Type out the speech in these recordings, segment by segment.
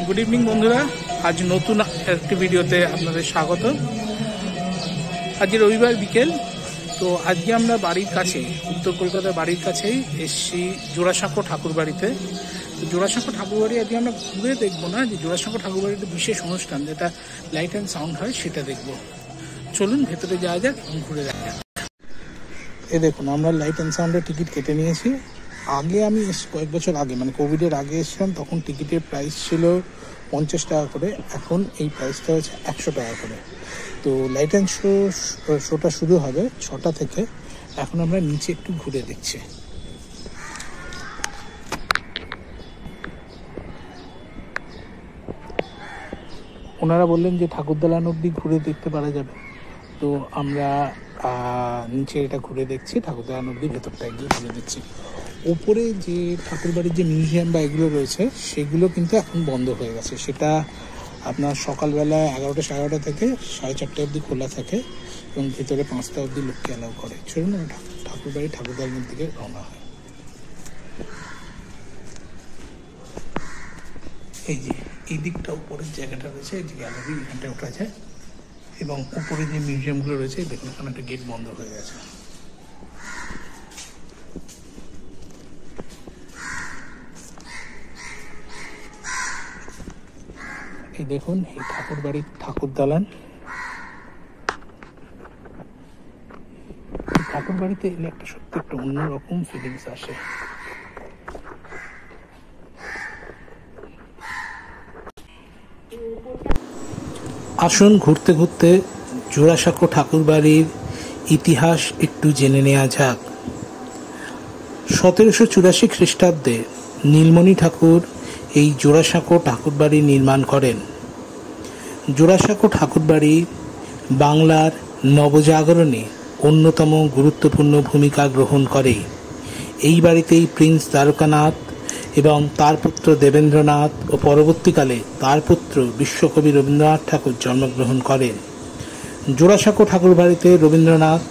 Good evening बंधुरा आज नतून एक भिडियोते आपनादेर स्वागत। आज रविवार बिकेल तो आज के आमरा बाड़ीर काछे उत्तर कलकाता बाड़ीर काछेई एसेछि जोड़ासाঁকো ठाकुर बाड़ीते। तो जोड़ासाঁকো ठाकुर बाड़ी आज आमरा घुरे देखबो ना, जे जोड़ासाঁকো ठाकुर बाड़ीते विशेष अनुष्ठान जेटा लाइट एंड साउंड हय सेटा देखबो। चलुन भेतरे जाওয়া যাক এবং ঘুরে দেখা যাক। এই দেখুন আমরা লাইট এন্ড সাউন্ডের টিকিট কেটে নিয়েছি। আগে আমি কয়েক বছর আগে মানে কোভিডের আগে এসেছিলাম, তখন টিকিটের প্রাইস ছিল 50 টাকা করে, এখন এই প্রাইসটা হচ্ছে 100 টাকা করে। তো লাইট অ্যান্ড শোটা শুরু হবে 6টা থেকে। এখন আমরা নিচে একটু ঘুরে দেখছি। ওনারা বললেন যে ঠাকুরদালান অবধি ঘুরে দেখতে পারা যাবে, তো আমরা নিচে এটা ঘুরে দেখছি, ঠাকুরদালান অবধি ভেতরটা গিয়ে ঘুরে দেখছি। উপরে যে ঠাকুরবাড়ির যে মিউজিয়াম বা এগুলো রয়েছে সেগুলো কিন্তু এখন বন্ধ হয়ে গেছে। সেটা আপনার সকালবেলা 11টা সাড়ে 11টা থেকে 4:30 অবধি খোলা থাকে এবং ভিতরে 5টা অবধি লোককে অ্যালাউ করে। চলুন ঠাকুরবাড়ি ঠাকুরদালানের দিকে রওনা হয়। এই যে এই দিকটা উপরের জায়গাটা রয়েছে, এই যে গ্যালারি, এখানটা ওঠা যায় এবং উপরে যে মিউজিয়ামগুলো রয়েছে দেখুন এখানে একটা গেট বন্ধ হয়ে গেছে। এই দেখুন এই ঠাকুর বাড়ির ঠাকুর দালান। ঠাকুর বাড়িতে এলে একটা সত্যি একটা অন্যরকম ফিলিংস আসে। আসুন ঘুরতে ঘুরতে জোড়াসাঁকো ঠাকুর বাড়ির ইতিহাস একটু জেনে নেওয়া যাক। 1784 খ্রিস্টাব্দে নীলমণি ঠাকুর এই জোড়াসাঁকো ঠাকুর বাড়ি নির্মাণ করেন। জোড়াসাঁকো ঠাকুর বাড়ি বাংলার নবজাগরণে অন্যতম গুরুত্বপূর্ণ ভূমিকা গ্রহণ করে। এই বাড়িতেই প্রিন্স দ্বারকানাথ এবং তার পুত্র দেবেন্দ্রনাথ ও পরবর্তীকালে তার পুত্র বিশ্বকবি রবীন্দ্রনাথ ঠাকুর জন্মগ্রহণ করেন। জোড়াসাঁকো ঠাকুর বাড়িতে রবীন্দ্রনাথ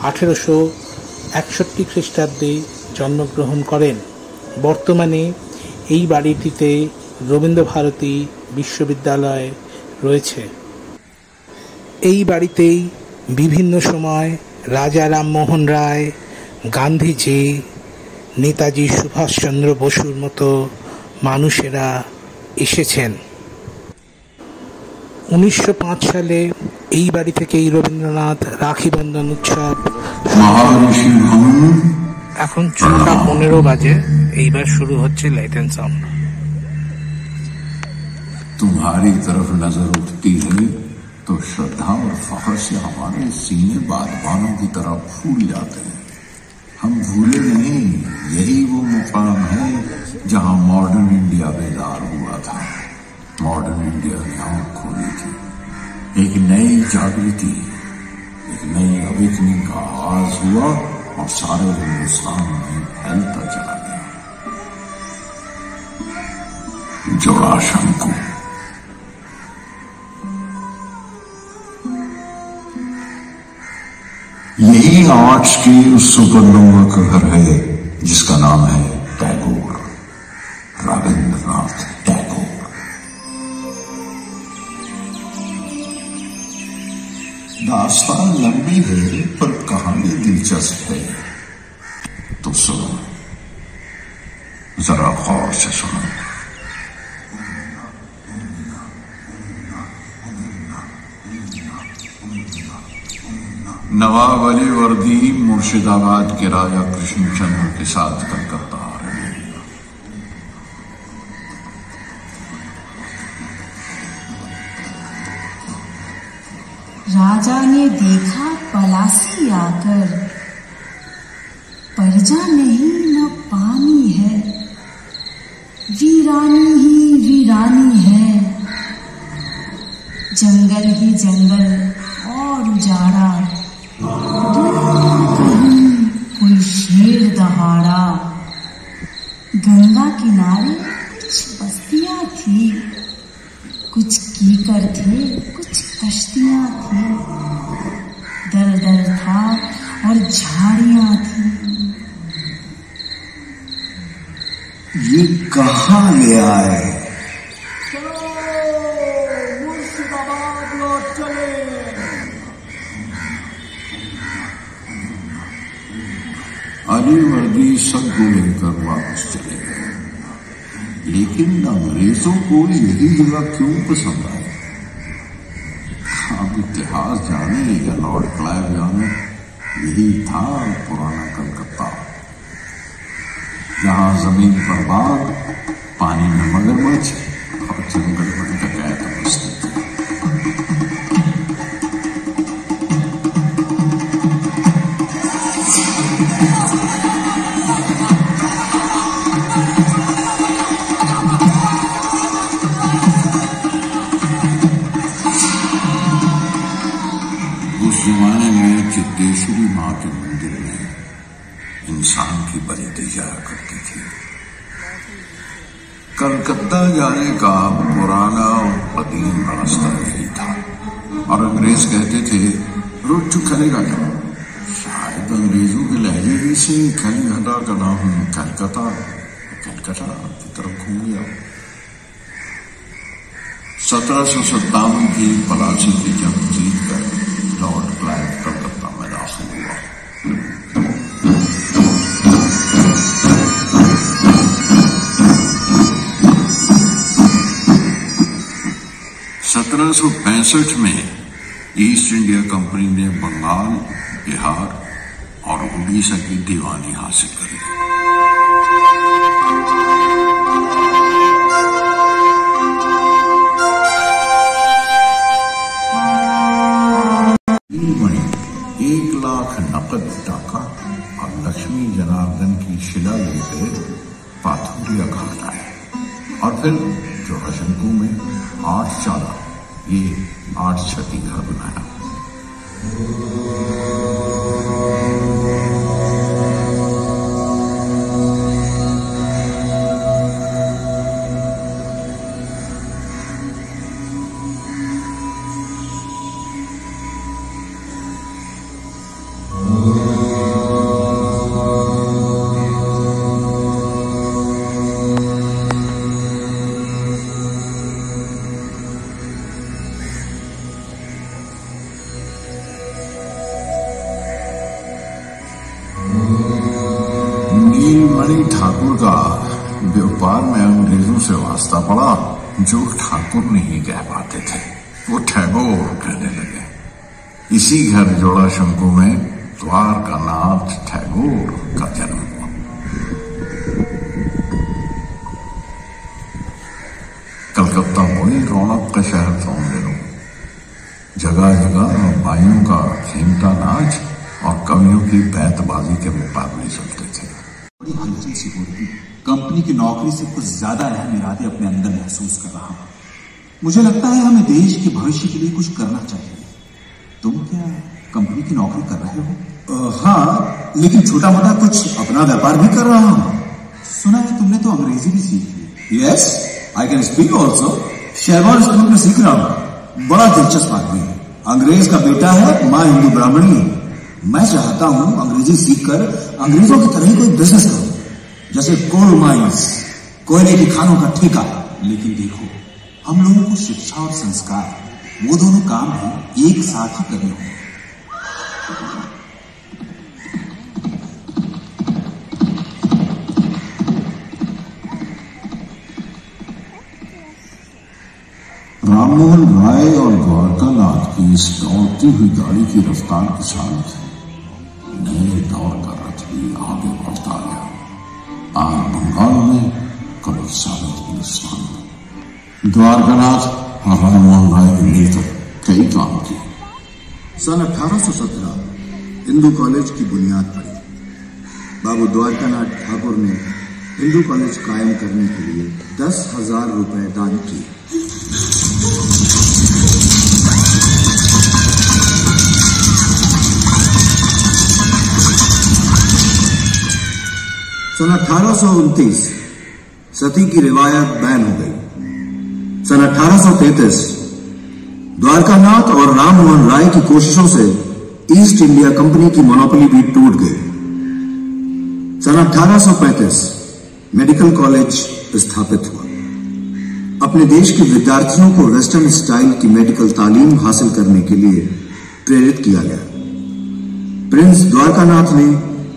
1861 খ্রিস্টাব্দে জন্মগ্রহণ করেন। বর্তমানে এই বাড়িটিতে রবীন্দ্রভারতী বিশ্ববিদ্যালয় রয়েছে। এই বাড়িতেই বিভিন্ন সময় রাজা রামমোহন রায়, গান্ধীজি, নেতাজি সুভাষচন্দ্র বসুর মতো মানুষেরা এসেছেন। 1905 সালে এই বাড়ি থেকেই রবীন্দ্রনাথ রাখি বন্ধন উৎসব। এখন 6:15 বাজে, এইবার শুরু হচ্ছে লাইট এন্ড সাউন্ড। तुम्हारी तरफ नजर उठती है तो श्रद्धा और फख्र से हमारे सीने बादबानों की तरह फूल जाते हैं। हम भूले नहीं, यही वो मुकाम है जहां मॉडर्न इंडिया बेदार हुआ था। मॉडर्न इंडिया ने आंख खोली थी, एक नई जागृति, एक नई अवेकनिंग का आगाज हुआ और सारे हिंदुस्तान में फैलता चला गया। जोड़ासाঁকো यही आर्ट्स के उस सुपरनोवा का घर है जिसका नाम है टैगोर, रविंद्रनाथ टैगोर। दास्तान लंबी है पर कहानी दिलचस्प है, तो सुनो, जरा गौर से सुनो। नवाब अली वर्दी मुर्शिदाबाद के राजा कृष्णचंद्र के साथ कलकत्ता आ रहे हैं। राजा ने देखा पलासी आकर, परजा नहीं न पानी है, वीरानी ही वीरानी है, जंगल ही जंगल और उजाड़ा, कहीं कोई शेर दहाड़ा। गंगा किनारे कुछ बस्तियां थी, कुछ कीकर थे, कुछ कश्तियां थी, दल दल था और झाड़ियां थी। ये कहाँ ले आए? चलो मुर्शिदाबाद लौट चले। अली वर्दी सबको लेकर वापस चले गए, लेकिन अंग्रेजों को यही जगह क्यों पसंद आई? अब इतिहास जाने या लॉर्ड क्लाइव जाने, यही था पुराना कलकत्ता, जहां जमीन पर बाघ, पानी में मगरमच्छ और जंगल में डकैत बसते थे। उस जमाने में चित्तेश्वरी मां के मंदिर में इंसान की बलि दी जाया करती थी। कलकत्ता जाने का पुराना और कदीम रास्ता यही था, और अंग्रेज कहते थे रोड टू कलकत्ता। शायद अंग्रेजों के लहजे ही से कलकत्ता का नाम कलकत्ता की तरफ घूम गया। 1757 की पलासी की जंग जीतकर लॉर्ड क्लाइव कलकत्ता में दाखिल हुआ। 1765 में ईस्ट इंडिया कंपनी ने बंगाल, बिहार और उड़ीसा की दीवानी हासिल करी। नकद टाका और लक्ष्मी जनार्दन की शिला लेकर पाथुरिया घाट आए, और फिर जोड़ाशंकु में 8 चाला, ये 8 छठी घर बनाया। नीलमणि ठाकुर का व्यापार में अंग्रेजों से वास्ता पड़ा, जो ठाकुर नहीं कह पाते थे वो टैगोर कहने लगे। इसी घर जोड़ाशंकु में द्वारकानाथ टैगोर का जन्म हुआ। कलकत्ता बड़ी रौनक का शहर था उन दिनों। जगह जगह बाइयों का खेमता नाच और कवियों की बैतबाजी के मुकाबले चलते थे। बड़ी हलचल सी हो रही। कंपनी की नौकरी से कुछ ज्यादा अहम इरादे अपने अंदर महसूस कर रहा हूं। मुझे लगता है हमें देश के भविष्य के लिए कुछ करना चाहिए। तुम क्या कंपनी की नौकरी कर रहे हो? हाँ, लेकिन छोटा मोटा कुछ अपना व्यापार भी कर रहा हूँ। सुना है तुमने तो अंग्रेजी भी सीख ली। Yes, I can speak also. Sherwan school में सीख रहा हूँ। बड़ा दिलचस्प आदमी है। अंग्रेज का बेटा है, माँ हिंदू ब्राह्मणी है। मैं चाहता हूं अंग्रेजी सीखकर अंग्रेजों की तरह ही कोई बिजनेस करूं, जैसे कोल माइंस, कोयले की खानों का ठेका। लेकिन देखो, हम लोगों को शिक्षा और संस्कार, वो दोनों काम भी एक साथ ही करने होंगे। राममोहन राय और द्वारकानाथ की इस दौड़ती हुई गाड़ी की रफ्तार के साथ नए दौर का रथ भी आगे बढ़ता गया। आज बंगाल में, कल साबित हिंदुस्तान में। द्वारकानाथ और राममोहन राय ने मिलकर कई काम किए। सन 1817 हिंदू कॉलेज की बुनियाद पड़ी। बाबू द्वारकानाथ ठाकुर ने हिंदू कॉलेज कायम करने के लिए 10,000 रुपए दान किए। सन 1829 सती की रिवायत बैन हो गई। सन 1833 द्वारकानाथ और राममोहन राय की कोशिशों से ईस्ट इंडिया कंपनी की मोनोपोली भी टूट गई। सन 1835 मेडिकल कॉलेज स्थापित हुआ। अपने देश के विद्यार्थियों को वेस्टर्न स्टाइल की मेडिकल तालीम हासिल करने के लिए प्रेरित किया गया। प्रिंस द्वारकानाथ ने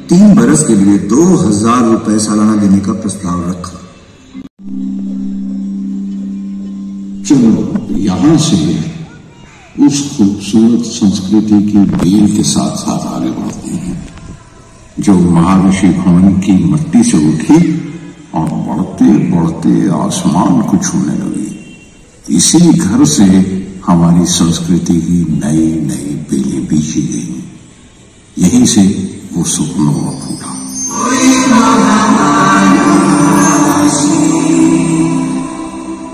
3 बरस के लिए 2000 रुपए सालाना देने का प्रस्ताव रखा। चलो यहां से उस खूबसूरत संस्कृति की बेल के साथ साथ आगे बढ़ते हैं जो महर्षि भवन की मिट्टी से उठी और बढ़ते बढ़ते आसमान को छूने लगी। इसी घर से हमारी संस्कृति की नई नई बेलें बीछी गई। यहीं से वो सपनों में फूटा।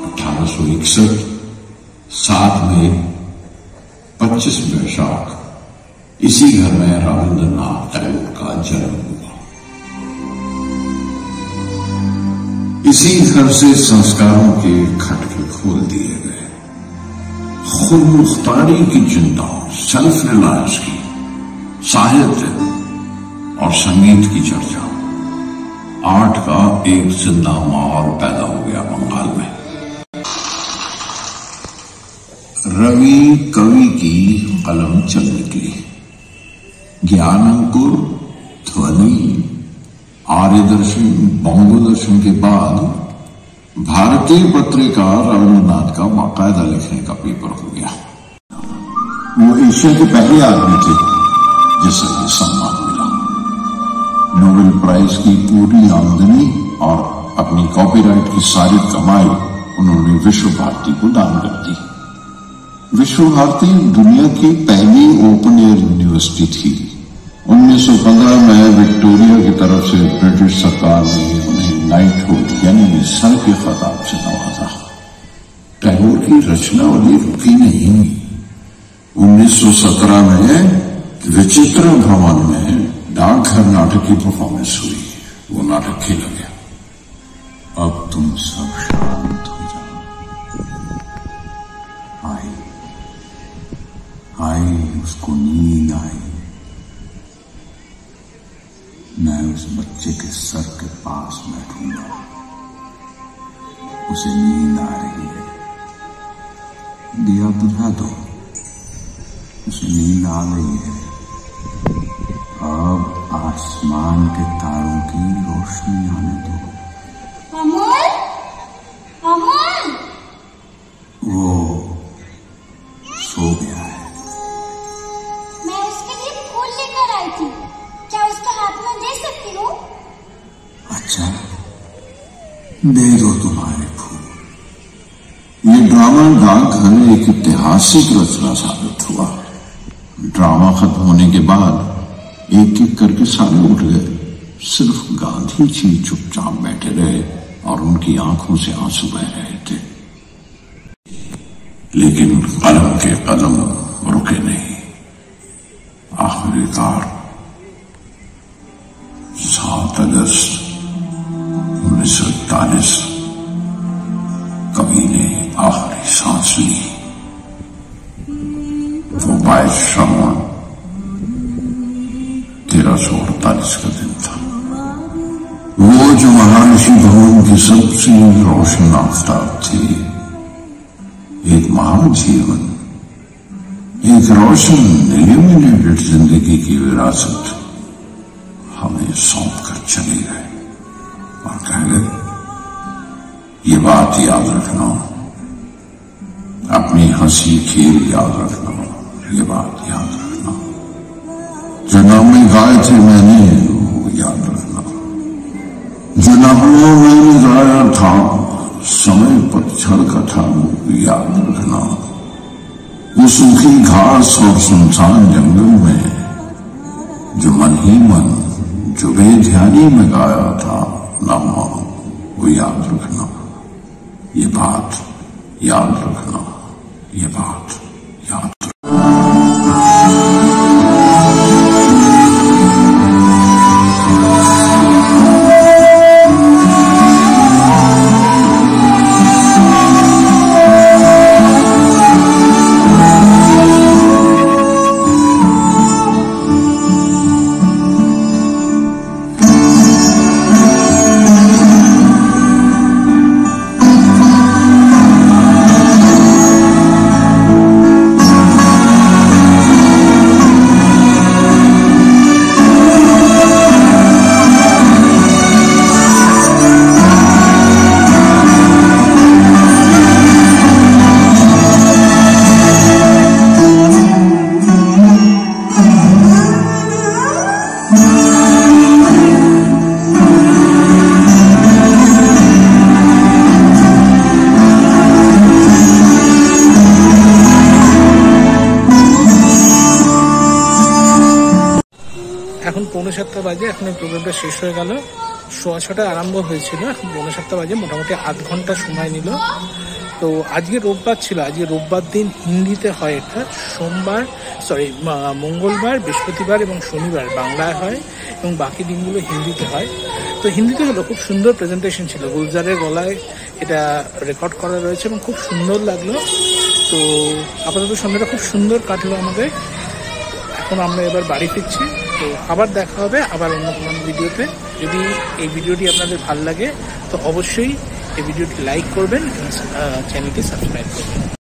1861 7 मई 25 वैशाख इसी घर में रविंद्रनाथ टैगोर का जन्म हुआ। इसी घर से संस्कारों के खटके खोल दिए गए। खुद मुख्तारी की चिंता, सेल्फ रिलायंस की, साहित्य और संगीत की चर्चा, आर्ट का एक जिंदा माहौल पैदा हो गया बंगाल में। रवि कवि की कलम चल निकली। ज्ञान अंकुर, ध्वनि, आर्य दर्शन, बौद्ध दर्शन के बाद भारतीय पत्रकार रविंद्रनाथ का बाकायदा लिखने का पेपर हो गया। वो एशिया के पहले आदमी थे जिसे ये सम्मान मिला। नोबेल प्राइज की पूरी आमदनी और अपनी कॉपीराइट की सारी कमाई उन्होंने विश्व भारती को दान कर दी। विश्व भारती दुनिया की पहली ओपन एयर यूनिवर्सिटी थी। 1915 में विक्टोरिया की तरफ से ब्रिटिश सरकार ने उन्हें नाइटहुड यानी सर के खिताब से नवाजा। टैगोर की रचनावली रुकी नहीं। 1917 में विचित्र भवन में डाकघर नाटक की परफॉर्मेंस हुई। वो नाटक खेला गया। अब तुम सब शांत हो जाओ। आई उसको नींद आई। मैं उस बच्चे के सर के पास बैठूंगा। उसे नींद आ रही है। दिया बुझा दो। उसे नींद आ गई है। अब आसमान के तारों की रोशनी आने दो। अमोल, अमोल, वो सो गया है। मैं उसके लिए फूल लेकर आई थी। क्या उसका हाथ में दे सकती हूँ? अच्छा, दे दो तुम्हारे फूल। ये ड्रामा डाकघर में एक ऐतिहासिक रचना साबित हुआ। ड्रामा खत्म होने के बाद एक एक करके सारे उठ गए। सिर्फ गांधी जी चुपचाप बैठे रहे और उनकी आंखों से आंसू बह रहे थे। लेकिन कलम के कदम रुके नहीं। आखिरकार 7 अगस्त 1941 कवि ने आखिरी सांस ली। वो 22 श्रावण 1348 का दिन था। वो जो महर्षि भवन की सबसे रोशन आफताब थे। एक महान जीवन, एक रोशन इल्यूमिनेटेड जिंदगी की विरासत हमें सौंप कर चले गए और कह गए, ये बात याद रखना, अपनी हंसी खेल याद रखना, ये बात याद रखना। जो नामे गाए थे मैंने वो याद रखना। जो नगमों मैंने गाया था समय पतझड़ का था वो याद रखना। वो सूखी घास और सुनसान जंगल में जो मन ही मन जो बेध्यानी में गाया था नामा वो याद रखना। ये बात याद रखना, ये बात याद रखना। 7:45 বাজে, এখন এই প্রোগ্রামটা শেষ হয়ে গেল। 6:15 আরম্ভ হয়েছিল, এখন 7:45 বাজে, মোটামুটি আধ ঘন্টা সময় নিল। তো আজকে রোববার ছিল, আজকে রোববার দিন হিন্দিতে হয় এটা, মঙ্গলবার, বৃহস্পতিবার এবং শনিবার বাংলায় হয় এবং বাকি দিনগুলো হিন্দিতে হয়। তো হিন্দিতে হলো, খুব সুন্দর প্রেজেন্টেশন ছিল, গুলজারের গলায় এটা রেকর্ড করা রয়েছে এবং খুব সুন্দর লাগলো। তো আপাতত সন্ধ্যাটা খুব সুন্দর কাটলো আমাদের। এখন আমরা এবার বাড়ি ফিরছি। তো আবার দেখা হবে আবার অন্য কোনো ভিডিওতে। যদি এই ভিডিওটি আপনাদের ভালো লাগে তো অবশ্যই এই ভিডিওটি লাইক করবেন এবং চ্যানেলটি সাবস্ক্রাইব করবেন।